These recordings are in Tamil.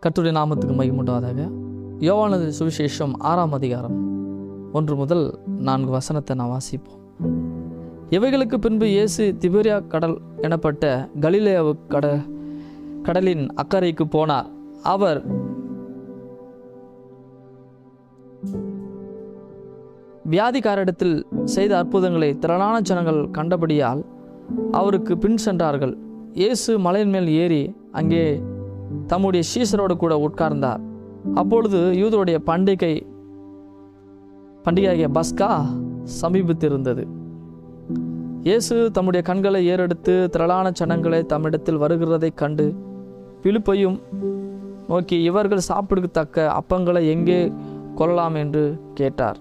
கர்த்தருடைய நாமத்துக்கு மகிமை உண்டாவதாக. யோவானது சுவிசேஷம் 6ஆம் அதிகாரம் 1 முதல் 4 வசனத்தை நான் வாசிப்போம். இவைகளுக்கு பின்பு இயேசு திபேரியா கடல் எனப்பட்ட கலிலேயாவு கடலின் அக்கறைக்கு போனார். அவர் வியாதிக்காரிடத்தில் செய்த அற்புதங்களை திரளான ஜனங்கள் கண்டபடியால் அவருக்கு பின் சென்றார்கள். இயேசு மலையின் மேல் ஏறி அங்கே தம்முடைய சீஷரோடு கூட உட்கார்ந்தார். அப்பொழுது யூதருடைய பண்டிகையாகிய பஸ்கா சமீபித்திருந்தது. இயேசு தம்முடைய கண்களை ஏறெடுத்து திரளான ஜனங்களை தம்மிடத்தில் வருகிறதை கண்டு பிலிப்பையும் நோக்கி, இவர்கள் சாப்பிடத்தக்க அப்பங்களை எங்கே கொள்ளலாம் என்று கேட்டார்.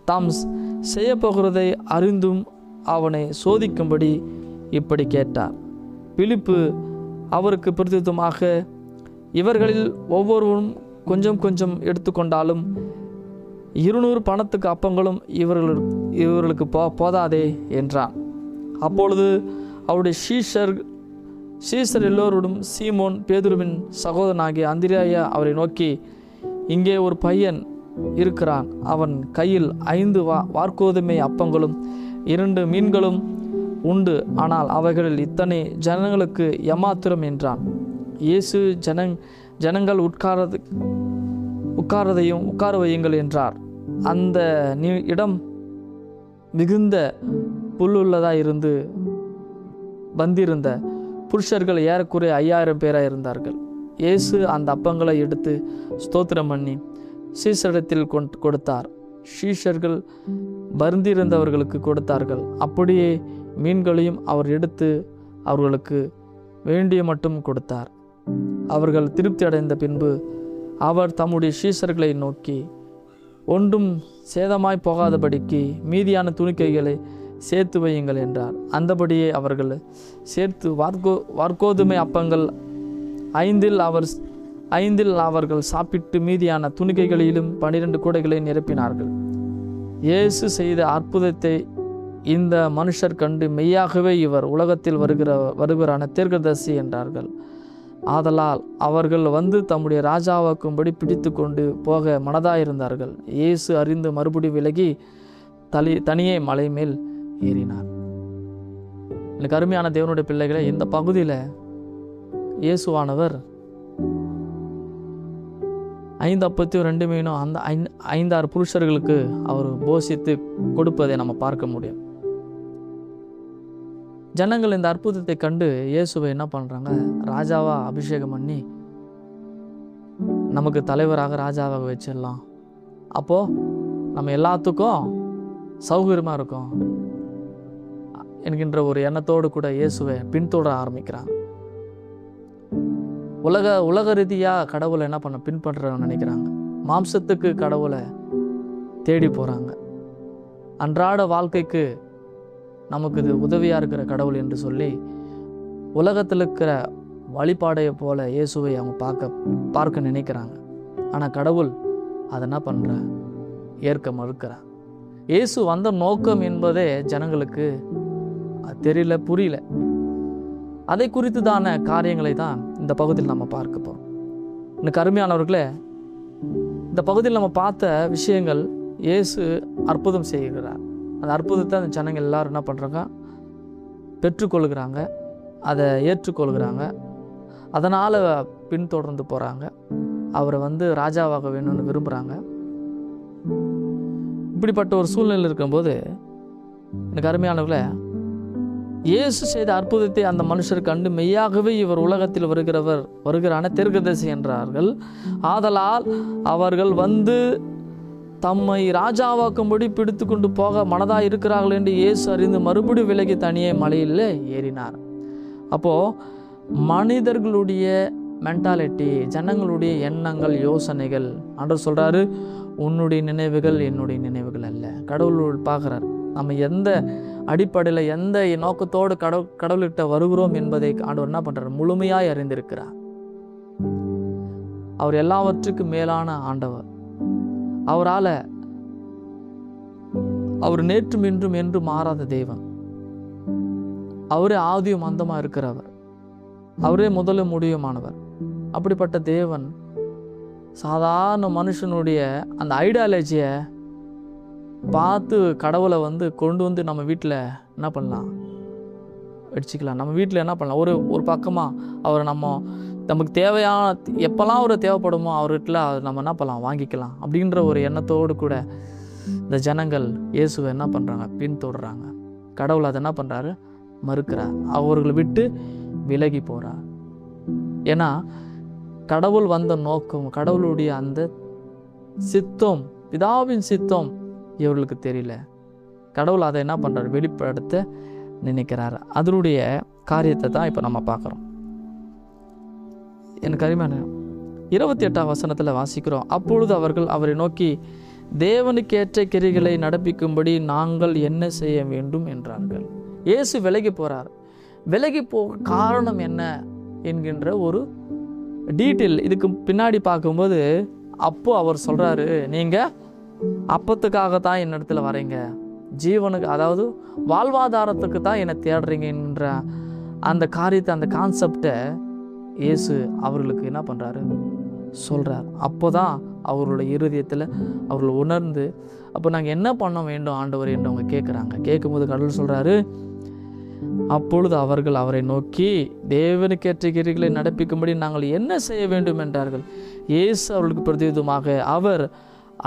தாம் செய்ய போகிறதை அறிந்தும் அவனை சோதிக்கும்படி இப்படி கேட்டார். பிலிப்பு அவருக்கு பிரதியுத்தரமாக, இவர்களில் ஒவ்வொருவரும் கொஞ்சம் கொஞ்சம் எடுத்துக்கொண்டாலும் 200 பணத்துக்கு அப்பங்களும் இவர்களுக்கு போதாதே என்றான். அப்பொழுது அவருடைய சீஷர் எல்லோருடன் சீமோன் பேதுருவின் சகோதரனாகிய அந்திரேயா அவரை நோக்கி, இங்கே ஒரு பையன் இருக்கிறான். அவன் கையில் 5 வார்கோதுமை அப்பங்களும் 2 மீன்களும் உண்டு. ஆனால் அவைகளில் இத்தனை ஜனங்களுக்கு எம்மாத்திரம் என்றான். இயேசு ஜனங்கள் உட்கார வையுங்கள் என்றார். அந்த இடம் மிகுந்த புல்லுள்ளதாக இருந்து வந்திருந்த புருஷர்கள் ஏறக்குறைய 5000 பேராக இருந்தார்கள். இயேசு அந்த அப்பங்களை எடுத்து ஸ்தோத்திரம் பண்ணி சீஷரிடத்தில் கொடுத்தார். சீஷர்கள் வருந்திருந்தவர்களுக்கு கொடுத்தார்கள். அப்படியே மீன்களையும் அவர் எடுத்து அவர்களுக்கு வேண்டிய மட்டும் கொடுத்தார். அவர்கள் திருப்தி அடைந்த பின்பு அவர் தம்முடைய சீஷர்களை நோக்கி, ஒன்றும் சேதமாய் போகாதபடிக்கு மீதியான துணிக்கைகளை சேர்த்து வையுங்கள் என்றார். அந்தபடியே அவர்கள் சேர்த்து வார்கோதுமை அப்பங்கள் 5 அவர்கள் சாப்பிட்டு மீதியான துணிக்கைகளிலும் 12 கூடைகளை நிரப்பினார்கள். இயேசு செய்த அற்புதத்தை இந்த மனுஷர் கண்டு, மெய்யாகவே இவர் உலகத்தில் வருகிறான தீர்க்கதரிசி என்றார்கள். ஆதலால் அவர்கள் வந்து தம்முடைய ராஜாவாக்கும்படி பிடித்து கொண்டு போக மனதாயிருந்தார்கள். இயேசு அறிந்து மறுபடி விலகி தனியே மலை மேல் ஏறினார். எனக்கு அருமையான தேவனுடைய பிள்ளைகளை, இந்த பகுதியில் இயேசுவானவர் 5 அப்பத்தையும் 2 மீனும் அந்த 5-6 புருஷர்களுக்கு அவர் போஷித்து கொடுப்பதை நம்ம பார்க்க முடியும். ஜனங்கள் இந்த அற்புதத்தை கண்டு இயேசுவை என்ன பண்ணுறாங்க, ராஜாவா அபிஷேகம் பண்ணி நமக்கு தலைவராக ராஜாவாக வச்சிடலாம், அப்போது நம்ம எல்லாத்துக்கும் சௌகரியமாக இருக்கும் என்கின்ற ஒரு எண்ணத்தோடு கூட இயேசுவை பின்தொடர ஆரம்பிக்கிறாங்க. உலக ரீதியாக கடவுளை என்ன பின்பற்றுறவங்க நினைக்கிறாங்க. மாம்சத்துக்கு கடவுளை தேடி போகிறாங்க. அன்றாட வாழ்க்கைக்கு நமக்கு இது உதவியாக இருக்கிற கடவுள் என்று சொல்லி உலகத்தில் இருக்கிற வழிபாடையை போல இயேசுவை அவங்க பார்க்க நினைக்கிறாங்க. ஆனால் கடவுள் அதை என்ன பண்ணுற, ஏற்க மறுக்கிறார். இயேசு வந்த நோக்கம் என்பதே ஜனங்களுக்கு தெரியல, புரியல. அதை குறித்து தான காரியங்களை தான் இந்த பகுதியில் நம்ம பார்க்க போகிறோம். எனக்கு அருமையானவர்களே, இந்த பகுதியில் நம்ம பார்த்த விஷயங்கள், இயேசு அற்புதம் செய்கிறார். அந்த அற்புதத்தை அந்த ஜனங்கள் எல்லாரும் என்ன பண்ணுறாங்க, பெற்றுக்கொள்கிறாங்க, அதை ஏற்றுக்கொள்கிறாங்க. அதனால் பின்தொடர்ந்து போகிறாங்க. அவரை ராஜாவாக வேணும்னு விரும்புகிறாங்க. இப்படிப்பட்ட ஒரு சூழ்நிலை இருக்கும்போது எனக்கு அருமையானவர்களே, இயேசு செய்த அற்புதத்தை அந்த மனுஷர் கண்டு, மெய்யாகவே இவர் உலகத்தில் வருகிறான தீர்க்கதரிசி என்றார்கள். ஆதலால் அவர்கள் தம்மை ராஜாவாக்கும்படி பிடித்து கொண்டு போக மனதாக இருக்கிறார்கள் என்று இயேசு அறிந்து மறுபடி விலகி தனியே மலையில் ஏறினார். அப்போது மனிதர்களுடைய மென்டாலிட்டி, ஜனங்களுடைய எண்ணங்கள், யோசனைகள், ஆண்டவர் சொல்கிறாரு, உன்னுடைய நினைவுகள் என்னுடைய நினைவுகள் அல்ல. கடவுள் பார்க்குறார் நம்ம எந்த அடிப்படையில் எந்த நோக்கத்தோடு கடவுள்கிட்ட வருகிறோம் என்பதை ஆண்டவர் என்ன பண்ணுறார், முழுமையாய் அறிந்திருக்கிறார். அவர் எல்லாவற்றுக்கும் மேலான ஆண்டவர். அவர் நேற்றும் இன்றும் என்று மாறாத தெய்வம். அவரே ஆதியும் அந்தமாக இருக்கிறவர். அவரே முதலும் முடியுமானவர். அப்படிப்பட்ட தேவன் சாதாரண மனுஷனுடைய அந்த ஐடியாலஜியை பார்த்து கடவுளை கொண்டு வந்து நம்ம வீட்டில் என்ன பண்ணலாம், வச்சுக்கலாம். நம்ம வீட்டில் என்ன பண்ணலாம், ஒரு பக்கமாக அவரை நமக்கு தேவையான எப்போல்லாம் அவர் தேவைப்படுமோ அவர்கிட்ட நம்ம என்ன பண்ணலாம், வாங்கிக்கலாம் அப்படின்ற ஒரு எண்ணத்தோடு கூட இந்த ஜனங்கள் இயேசுவை என்ன பண்ணுறாங்க, பின்தொடர்றாங்க. கடவுள் அதை என்ன பண்ணுறாரு, மறுக்கிறார். அவர்களை விட்டு விலகி போகிறார். ஏன்னா கடவுள் வந்த நோக்கம், கடவுளுடைய அந்த சித்தம், பிதாவின் சித்தம் இவர்களுக்கு தெரியல. கடவுள் அதை என்ன பண்ணுறாரு, வெளிப்படுத்த நினைக்கிறார். அதனுடைய காரியத்தை தான் இப்போ நம்ம பார்க்குறோம். எனக்கு அருமையான 28ஆம் வசனத்தில் வாசிக்கிறோம். அப்பொழுது அவர்கள் அவரை நோக்கி, தேவனுக்கேற்ற கிரிகளை நடப்பிக்கும்படி நாங்கள் என்ன செய்ய வேண்டும் என்றார்கள். இயேசு விலகி போகிறார். விலகி போக காரணம் என்ன என்கின்ற ஒரு டீட்டெயில் இதுக்கு பின்னாடி பார்க்கும்போது, அப்போ அவர் சொல்கிறாரு, நீங்கள் அப்பத்துக்காக தான் என்னிடத்துல வரீங்க, ஜீவனுக்கு அதாவது வாழ்வாதாரத்துக்கு தான் என்னை தேடுறீங்கன்ற அந்த காரியத்தை, அந்த கான்செப்டை இயேசு அவர்களுக்கு என்ன பண்ணுறாரு, சொல்கிறார். அப்போ தான் அவர்களுடைய இருதயத்தில் அவர்கள் உணர்ந்து, அப்போ நாங்கள் என்ன பண்ண வேண்டும் ஆண்டவர் என்று அவங்க கேட்குறாங்க. கேட்கும்போது கடவுள் சொல்கிறாரு, அப்பொழுது அவர்கள் அவரை நோக்கி, தேவனுக்கேற்ற கிரிகளை நடப்பிக்கும்படி நாங்கள் என்ன செய்ய வேண்டும் என்றார்கள். இயேசு அவர்களுக்கு பிரதிவிதமாக, அவர்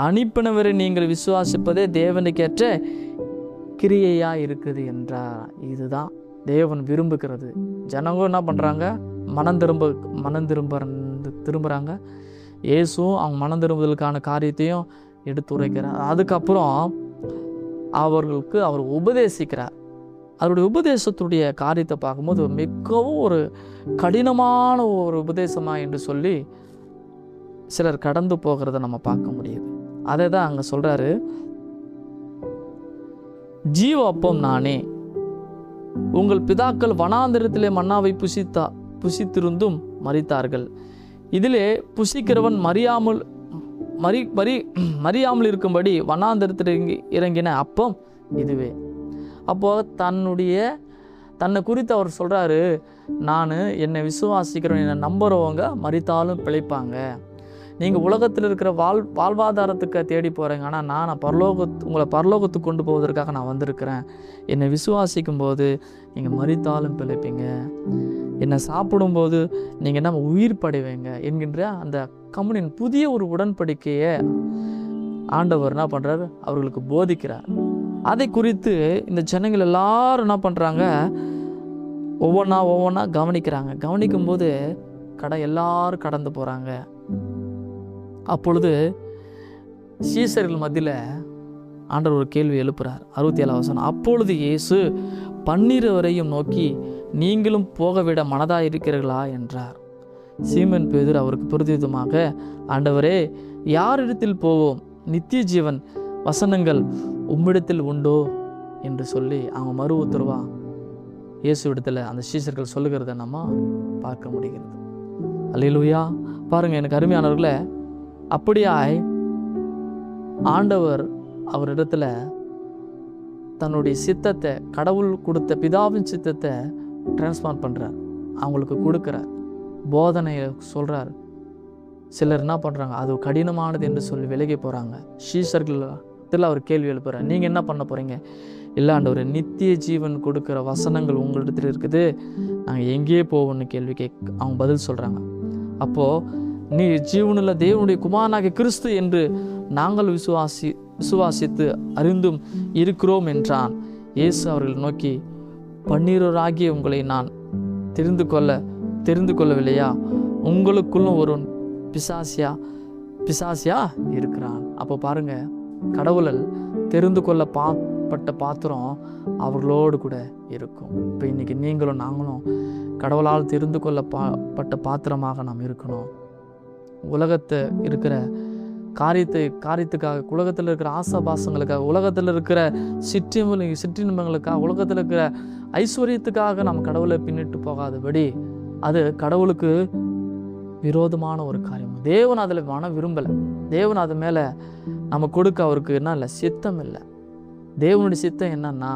அனுப்பினவரை நீங்கள் விசுவாசிப்பதே தேவனுக்கேற்ற கிரியையா இருக்குது என்றார். இதுதான் தேவன் விரும்புகிறது. ஜனங்க என்ன பண்ணுறாங்க, மனம் திரும்புகிறாங்க. இயேசுவும் அவங்க மனம் திரும்புதலுக்கான காரியத்தையும் எடுத்துரைக்கிறார். அதுக்கப்புறம் அவர்களுக்கு அவர் உபதேசிக்கிறார். அவருடைய உபதேசத்துடைய காரியத்தை பார்க்கும்போது மிகவும் ஒரு கடினமான ஒரு உபதேசமாக என்று சொல்லி சிலர் கடந்து போகிறத நம்ம பார்க்க முடியுது. அதை தான் அங்கே சொல்கிறாரு, ஜீவ அப்பம் நானே. உங்கள் பிதாக்கள் வனாந்திரத்திலே மன்னாவை புசித்திருந்தும் மரித்தார்கள். இதிலே புசிக்கிறவன் மறியாமல் இருக்கும்படி வனாந்திரத்தில் இறங்கின அப்பம் இதுவே. அப்போது தன்னை குறித்து அவர் சொல்கிறாரு, நான் என்னை விசுவாசிக்கிறவன், என்னை நம்புகிறவங்க மரித்தாலும் பிழைப்பாங்க. நீங்கள் உலகத்தில் இருக்கிற வாழ்வாதாரத்துக்கு தேடி போகிறீங்க, ஆனால் நான் உங்களை பரலோகத்துக்கு கொண்டு போவதற்காக நான் வந்திருக்கிறேன். என்னை விசுவாசிக்கும் போது நீங்கள் மரித்தாலும் பிழைப்பீங்க, என்னை சாப்பிடும்போது நீங்கள் என்ன உயிர் படைவீங்க என்கின்ற அந்த கம்யூனின் புதிய ஒரு உடன்படிக்கையை ஆண்டவர் என்ன பண்ணுறாரு, அவர்களுக்கு போதிக்கிறார். அதை குறித்து இந்த ஜனங்கள் எல்லாரும் என்ன பண்ணுறாங்க, ஒவ்வொன்றா கவனிக்கிறாங்க. கவனிக்கும்போது எல்லாரும் கடந்து போகிறாங்க. அப்பொழுது சீசர்கள் மத்தியில் ஆண்டவர் ஒரு கேள்வி எழுப்புறார். 67ஆம் வசனம். அப்பொழுது இயேசு 12 நோக்கி, நீங்களும் போகவிட மனதாக இருக்கிறீர்களா என்றார். சீமோன் பேதுரு அவருக்கு பிரதிவிதமாக, ஆண்டவரே, யாரிடத்தில் போவோம்? நித்திய ஜீவன் வசனங்கள் உம்மிடத்தில் உண்டோ என்று சொல்லி அவங்க மறு உத்தரவா இயேசு இடத்துல அந்த சீசர்கள் சொல்லுகிறத நம்ம பார்க்க முடிகிறது. அல்லேலூயா. பாருங்க எனக்கு அருமையானவர்களே, அப்படியாய் ஆண்டவர் அவரிடத்துல தன்னுடைய சித்தத்தை, கடவுள் கொடுத்த பிதாவின் சித்தத்தை டிரான்ஸ்ஃபார்ம் பண்ணுறார், அவங்களுக்கு கொடுக்குறார், போதனையை சொல்கிறார். சிலர் என்ன பண்ணுறாங்க, அது கடினமானது என்று சொல்லி விலகி போகிறாங்க. சீசர்கள் அவர் கேள்வி எழுப்புறார், நீங்கள் என்ன பண்ண போகிறீங்க? இல்லாண்டவர் நித்திய ஜீவன் கொடுக்குற வசனங்கள் உங்களிடத்தில் இருக்குது, நாங்கள் எங்கேயே போவோம்னு கேள்வி அவங்க பதில் சொல்கிறாங்க. அப்போது நீ ஜீவனுள்ள தேவனுடைய குமாரனாகிய கிறிஸ்து என்று நாங்கள் விசுவாசித்து அறிந்தும் இருக்கிறோம் என்றான். இயேசு அவர்கள் நோக்கி, 12 உங்களை நான் தெரிந்து கொள்ளவில்லையா? உங்களுக்குள்ளும் ஒரு பிசாசியா இருக்கிறான். அப்போ பாருங்க, கடவுளால் தெரிந்து கொள்ளப்பட்ட பாத்திரம் அவர்களோடு கூட இருக்கும். இப்போ இன்னைக்கு நீங்களும் நாங்களும் கடவுளால் தெரிந்து கொள்ளப்பட்ட பாத்திரமாக நாம் இருக்கணும். உலகத்தை இருக்கிற காரியத்துக்காக, உலகத்தில் இருக்கிற ஆசாபாசங்களுக்காக, உலகத்தில் இருக்கிற சிற்றின்பங்களுக்காக, உலகத்தில் இருக்கிற ஐஸ்வர்யத்துக்காக நம்ம கடவுளை பின்னிட்டு போகாதபடி, அது கடவுளுக்கு விரோதமான ஒரு காரியம். தேவன் அதில் விரும்பலை. தேவன் அது மேலே நம்ம கொடுக்க அவருக்கு என்ன இல்லை, சித்தம் இல்லை. தேவனுடைய சித்தம் என்னன்னா,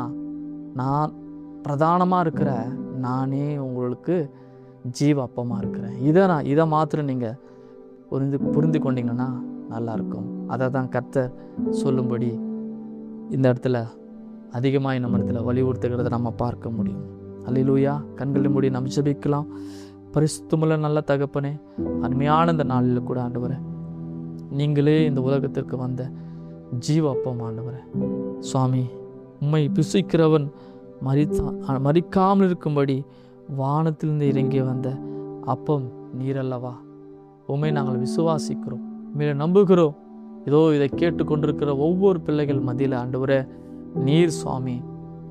நான் பிரதானமாக இருக்கிற நானே உங்களுக்கு ஜீவ அப்பமாக இருக்கிறேன். இதை மாத்திரம் நீங்கள் புரிந்து கொண்டீங்கன்னா நல்லாயிருக்கும். அதை தான் கர்த்தர் சொல்லும்படி இந்த இடத்துல அதிகமாக நம்ம இடத்துல வலியுறுத்துகிறத நம்ம பார்க்க முடியும். அல்லேலூயா. கண்களை மூடி நம்ம ஜெபிக்கலாம். பரிசுத்தமுள்ள நல்ல தகப்பனே, அருமையான இந்த நாளில் கூட ஆண்டவரே, நீங்களே இந்த உலகத்திற்கு வந்த ஜீவ அப்பம் ஆண்டவரே. சுவாமி, உம்மை புசிக்கிறவன் மறிக்காமல் இருக்கும்படி வானத்திலிருந்து இறங்கி வந்த அப்பம் நீரல்லவா. உம்மை நாங்கள் விசுவாசிக்கிறோம், உண்மையில நம்புகிறோம். இதோ இதை கேட்டுக்கொண்டிருக்கிற ஒவ்வொரு பிள்ளைகள் மத்தியில் ஆண்டவரே, நீர் சுவாமி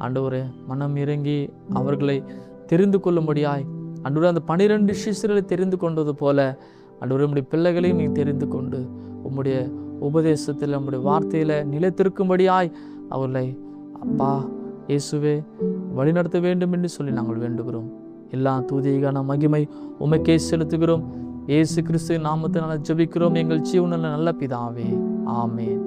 ஆண்டவரே மனம் இறங்கி அவர்களை தெரிந்து கொள்ளும்படியாய் ஆண்டவரே, அந்த 12 சிஷ்யர்களை தெரிந்து கொண்டது போல ஆண்டவரே, உம்முடைய பிள்ளைகளையும் நீ தெரிந்து கொண்டு உம்முடைய உபதேசத்தில் உம்முடைய வார்த்தையில் நிலைத்திருக்கும்படியாய் அவர்களை அப்பா இயேசுவே வழிநடத்த வேண்டும் என்று சொல்லி நாங்கள் வேண்டுகிறோம். எல்லா தூதியான மகிமை உமக்கே செலுத்துகிறோம். இயேசு கிறிஸ்து நாமத்தினால் ஜெபிக்கிறோம் எங்கள் ஜீவனில் நல்ல பிதாவே. ஆமென்.